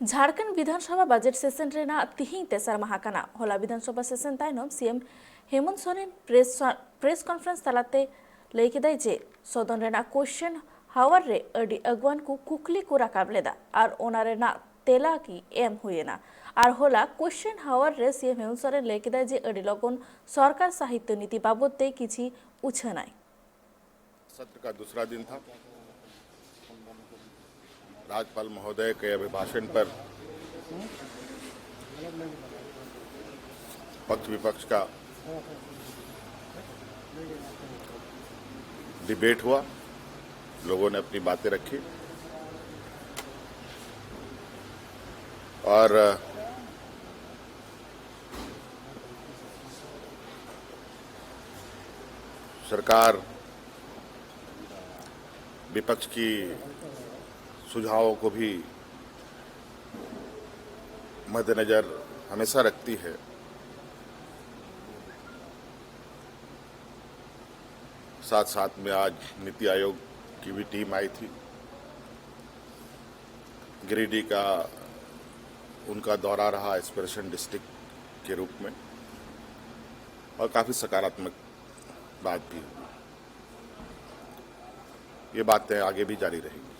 झारखंड विधानसभा budget session रेना तिहिं तेसर माह कना होला विधानसभा सेशन तायनम CM Hemant Soren press conference तलाते लई केदाय जे सदन रेना क्वेश्चन हावर रे अडी अगवान को कुकली को राकाब लेदा और ओना रेना तेला की एम हुएना और होला क्वेश्चन हावर रे सीएम हेमंत सोरेन लई केदाय जे अडी लगन सरकार साहित्य नीति बाबत ते किछि उछनाय। सत्र का दूसरा दिन था। राज्यपाल महोदय के अभिभाषण पर पक्ष विपक्ष का डिबेट हुआ, लोगों ने अपनी बातें रखी और सरकार विपक्ष की सुझावों को भी मद्देनजर हमेशा रखती है। साथ साथ में आज नीति आयोग की भी टीम आई थी। गिरिडीह का उनका दौरा रहा एस्पिरेशन डिस्ट्रिक्ट के रूप में और काफ़ी सकारात्मक बात भी हुई। ये बातें आगे भी जारी रहेंगी।